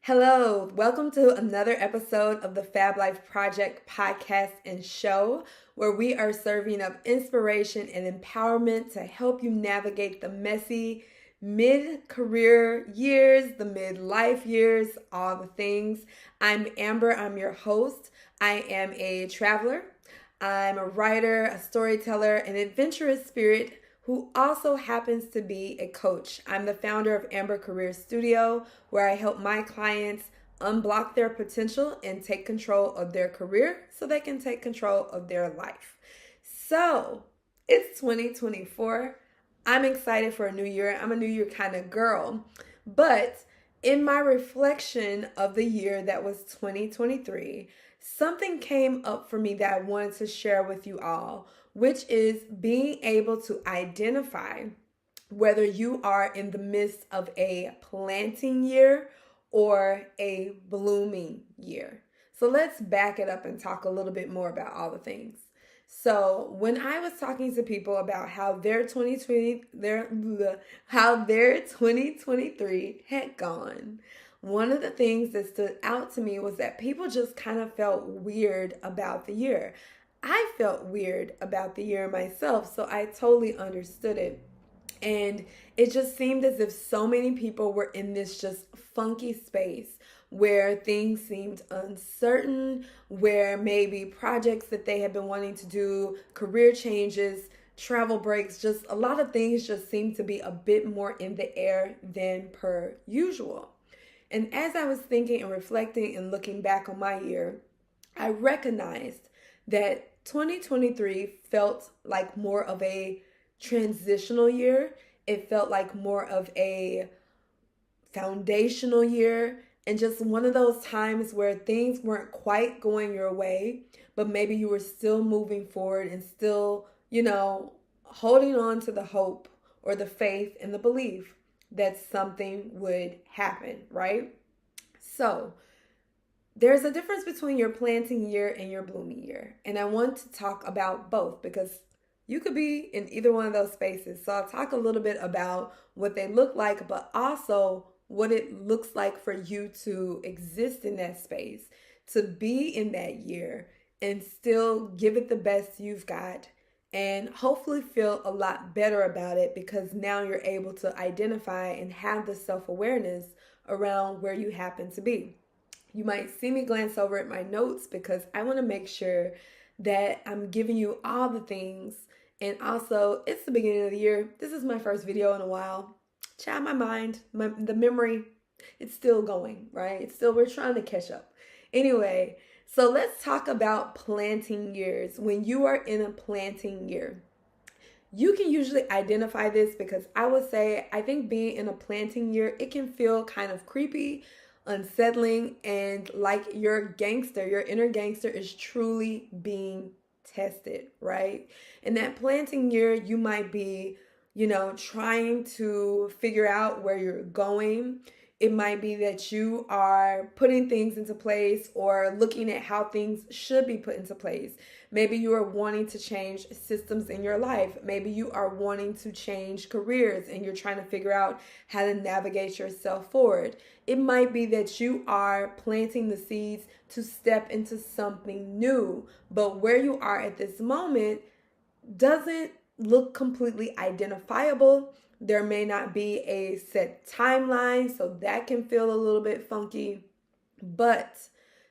Hello, welcome to another episode of the Fab Life Project podcast and show, where we are serving up inspiration and empowerment to help you navigate the messy mid-career years, the mid-life years, all the things. I'm Amber, I'm your host. I am a traveler. I'm a writer, a storyteller, an adventurous spirit who also happens to be a coach. I'm the founder of Amber Career Studio, where I help my clients unblock their potential and take control of their career so they can take control of their life. So, it's 2024. I'm excited for a new year. I'm a new year kind of girl. But in my reflection of the year that was 2023, something came up for me that I wanted to share with you all, which is being able to identify whether you are in the midst of a planting year or a blooming year. So let's back it up and talk a little bit more about all the things. So when I was talking to people about how their 2023 had gone, one of the things that stood out to me was that people just kind of felt weird about the year. I felt weird about the year myself, so I totally understood it. And it just seemed as if so many people were in this just funky space where things seemed uncertain, where maybe projects that they had been wanting to do, career changes, travel breaks, just a lot of things just seemed to be a bit more in the air than per usual. And as I was thinking and reflecting and looking back on my year, I recognized that 2023 felt like more of a transitional year. It felt like more of a foundational year, and just one of those times where things weren't quite going your way, but maybe you were still moving forward and still, holding on to the hope or the faith and the belief that something would happen, right? So, there's a difference between your planting year and your blooming year. And I want to talk about both because you could be in either one of those spaces. So I'll talk a little bit about what they look like, but also what it looks like for you to exist in that space, to be in that year and still give it the best you've got and hopefully feel a lot better about it because now you're able to identify and have the self-awareness around where you happen to be. You might see me glance over at my notes because I want to make sure that I'm giving you all the things. And also, it's the beginning of the year. This is my first video in a while. Child, my mind, the memory, it's still going, right? We're trying to catch up. Anyway, so let's talk about planting years. When you are in a planting year, you can usually identify this because I would say, I think being in a planting year, it can feel kind of creepy, unsettling, and like your inner gangster is truly being tested, right? In that planting year, you might be, trying to figure out where you're going. It might be that you are putting things into place or looking at how things should be put into place. Maybe you are wanting to change systems in your life. Maybe you are wanting to change careers and you're trying to figure out how to navigate yourself forward. It might be that you are planting the seeds to step into something new, but where you are at this moment doesn't look completely identifiable. There may not be a set timeline, so that can feel a little bit funky. But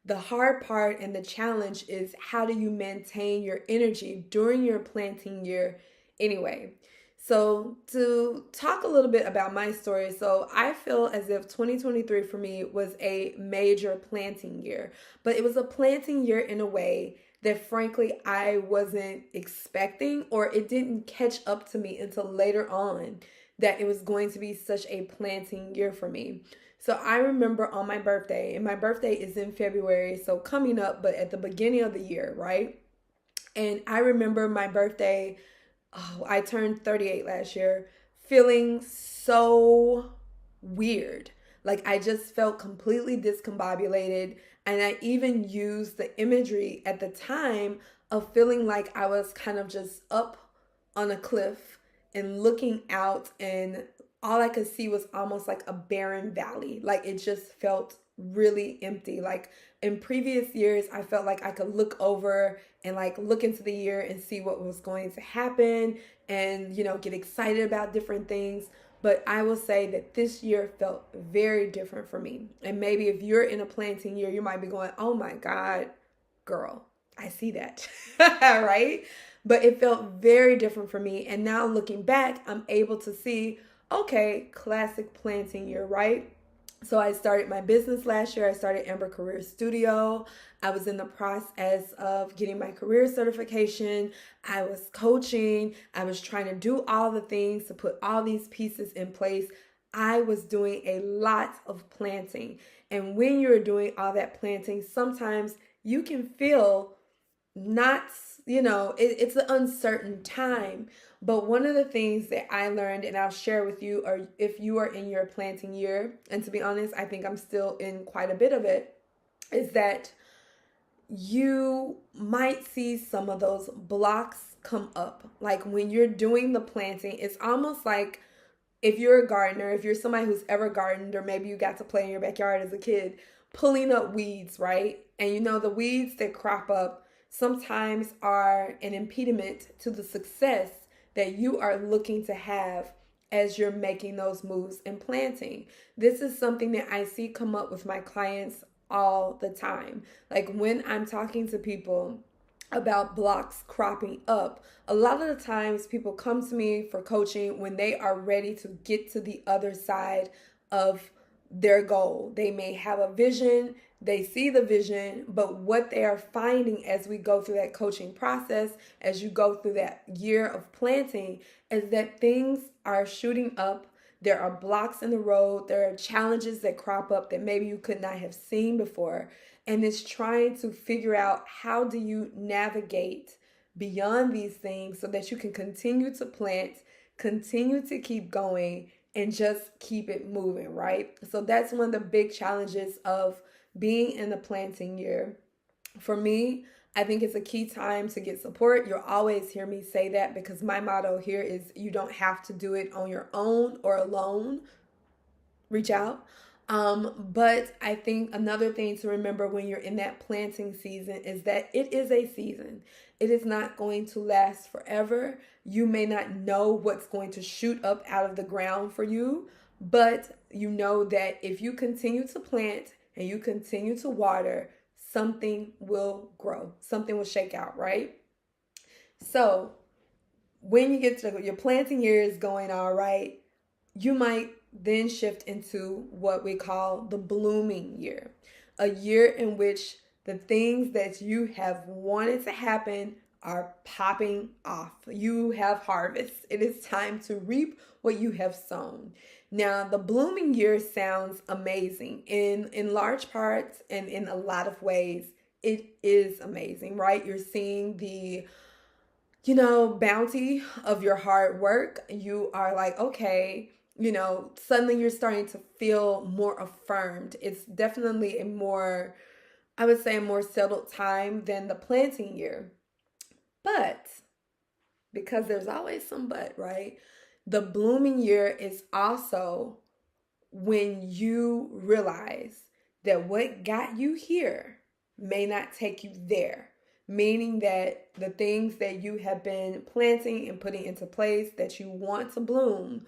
the hard part and the challenge is how do you maintain your energy during your planting year anyway? So to talk a little bit about my story, so I feel as if 2023 for me was a major planting year, but it was a planting year in a way that frankly I wasn't expecting, or it didn't catch up to me until later on that it was going to be such a planting year for me. So I remember on my birthday, and my birthday is in February, so coming up, but at the beginning of the year, right? And I remember my birthday, I turned 38 last year, feeling so weird. Like I just felt completely discombobulated. And I even used the imagery at the time of feeling like I was kind of just up on a cliff and looking out and all I could see was almost like a barren valley. Like it just felt really empty. Like in previous years, I felt like I could look over and like look into the year and see what was going to happen and, get excited about different things. But I will say that this year felt very different for me. And maybe if you're in a planting year, you might be going, oh my God, girl, I see that, right? But it felt very different for me. And now looking back, I'm able to see, okay, classic planting year, right? So I started my business last year. I started Amber Career Studio. I was in the process of getting my career certification. I was coaching. I was trying to do all the things to put all these pieces in place. I was doing a lot of planting. And when you're doing all that planting, sometimes you can feel not, it's an uncertain time. But one of the things that I learned, and I'll share with you, or if you are in your planting year, and to be honest, I think I'm still in quite a bit of it, is that you might see some of those blocks come up. Like when you're doing the planting, it's almost like if you're a gardener, if you're somebody who's ever gardened, or maybe you got to play in your backyard as a kid, pulling up weeds, right? And the weeds that crop up sometimes are an impediment to the success that you are looking to have as you're making those moves and planting. This is something that I see come up with my clients all the time. Like when I'm talking to people about blocks cropping up, a lot of the times people come to me for coaching when they are ready to get to the other side of their goal. They may have a vision, they see the vision, but what they are finding as we go through that coaching process, as you go through that year of planting, is that things are shooting up. There are blocks in the road. There are challenges that crop up that maybe you could not have seen before. And it's trying to figure out, how do you navigate beyond these things so that you can continue to plant, continue to keep going, and just keep it moving, right? So that's one of the big challenges of being in the planting year. For me, I think it's a key time to get support. You'll always hear me say that, because my motto here is you don't have to do it on your own or alone. Reach out. But I think another thing to remember when you're in that planting season is that it is a season. It is not going to last forever. You may not know what's going to shoot up out of the ground for you, but you know that if you continue to plant and you continue to water, something will grow. Something will shake out, right? So when you get to your planting year is going all right, you might then shift into what we call the blooming year, a year in which the things that you have wanted to happen are popping off. You have harvest. It is time to reap what you have sown. Now, the blooming year sounds amazing. In large parts and in a lot of ways, it is amazing, right? You're seeing the bounty of your hard work. You are like, okay, suddenly you're starting to feel more affirmed. It's definitely a more settled time than the planting year. But, because there's always some but, right? The blooming year is also when you realize that what got you here may not take you there. Meaning that the things that you have been planting and putting into place that you want to bloom,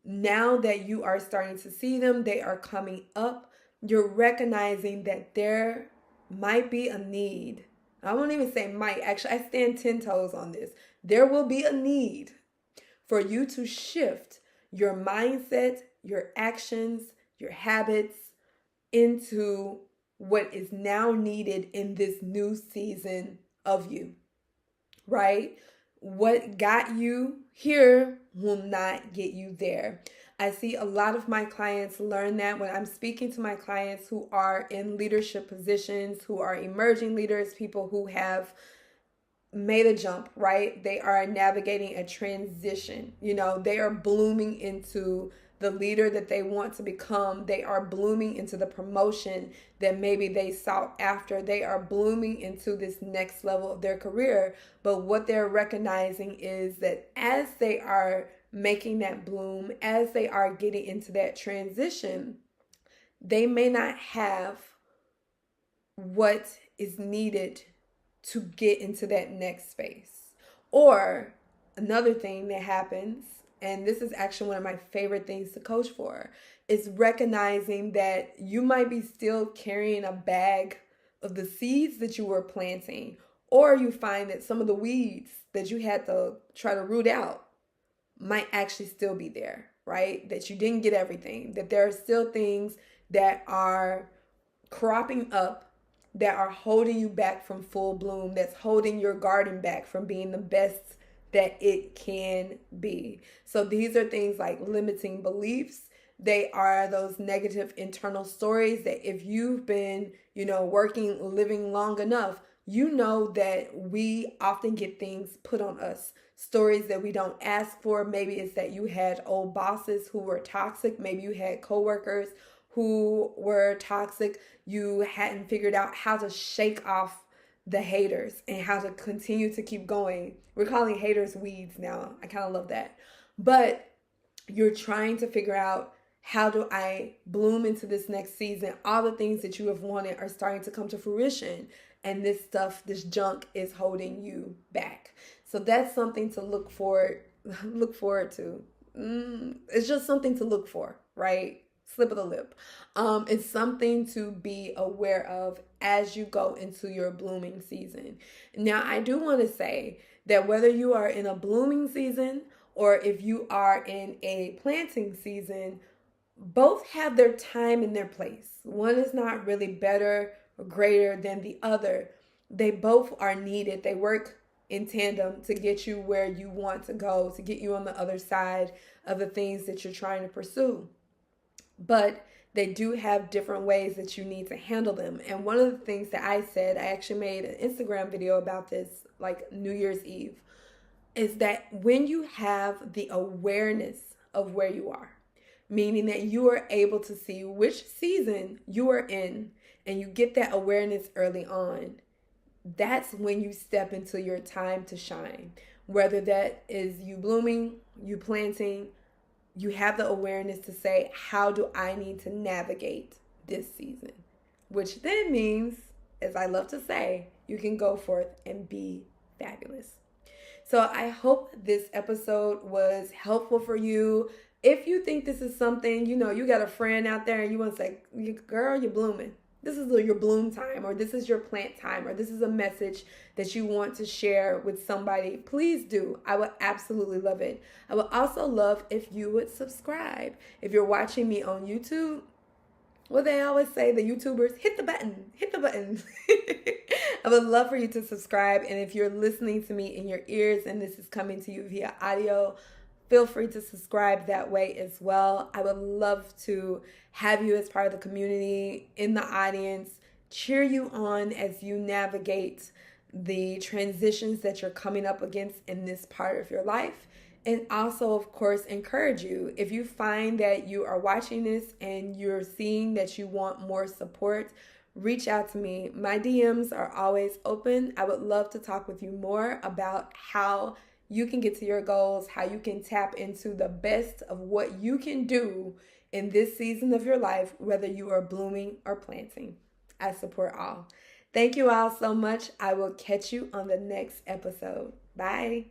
now that you are starting to see them, they are coming up. You're recognizing that there might be a need. I won't even say might. Actually, I stand 10 toes on this. There will be a need for you to shift your mindset, your actions, your habits into what is now needed in this new season of you, right? What got you here will not get you there. I see a lot of my clients learn that when I'm speaking to my clients who are in leadership positions, who are emerging leaders, people who have made a jump, right? They are navigating a transition. They are blooming into the leader that they want to become. They are blooming into the promotion that maybe they sought after. They are blooming into this next level of their career. But what they're recognizing is that as they are making that bloom, as they are getting into that transition, they may not have what is needed to get into that next space. Or another thing that happens, and this is actually one of my favorite things to coach for, is recognizing that you might be still carrying a bag of the seeds that you were planting, or you find that some of the weeds that you had to try to root out might actually still be there, right? That you didn't get everything, that there are still things that are cropping up that are holding you back from full bloom, that's holding your garden back from being the best that it can be. So these are things like limiting beliefs. They are those negative internal stories that if you've been, living long enough, you know that we often get things put on us. Stories that we don't ask for. Maybe it's that you had old bosses who were toxic. Maybe you had coworkers who were toxic. You hadn't figured out how to shake off the haters and how to continue to keep going. We're calling haters weeds now. I kind of love that. But you're trying to figure out, how do I bloom into this next season? All the things that you have wanted are starting to come to fruition. And this stuff, this junk is holding you back. So that's something to look forward to. It's just something to look for, right? Slip of the lip. It's something to be aware of as you go into your blooming season. Now, I do want to say that whether you are in a blooming season or if you are in a planting season, both have their time and their place. One is not really better or greater than the other. They both are needed. They work in tandem to get you where you want to go, to get you on the other side of the things that you're trying to pursue. But they do have different ways that you need to handle them. And one of the things that I said, I actually made an Instagram video about this like New Year's Eve, is that when you have the awareness of where you are, meaning that you are able to see which season you are in, and you get that awareness early on, that's when you step into your time to shine. Whether that is you blooming, you planting, you have the awareness to say, how do I need to navigate this season? Which then means, as I love to say, you can go forth and be fabulous. So I hope this episode was helpful for you. If you think this is something, you got a friend out there and you want to say, girl, you're blooming. This is your bloom time, or this is your plant time, or this is a message that you want to share with somebody, please do. I would absolutely love it. I would also love if you would subscribe. If you're watching me on YouTube, well, they always say, the YouTubers, hit the button. I would love for you to subscribe. And if you're listening to me in your ears and this is coming to you via audio, feel free to subscribe that way as well. I would love to have you as part of the community, in the audience, cheer you on as you navigate the transitions that you're coming up against in this part of your life. And also, of course, encourage you. If you find that you are watching this and you're seeing that you want more support, reach out to me. My DMs are always open. I would love to talk with you more about how you can get to your goals, how you can tap into the best of what you can do in this season of your life, whether you are blooming or planting. I support all. Thank you all so much. I will catch you on the next episode. Bye.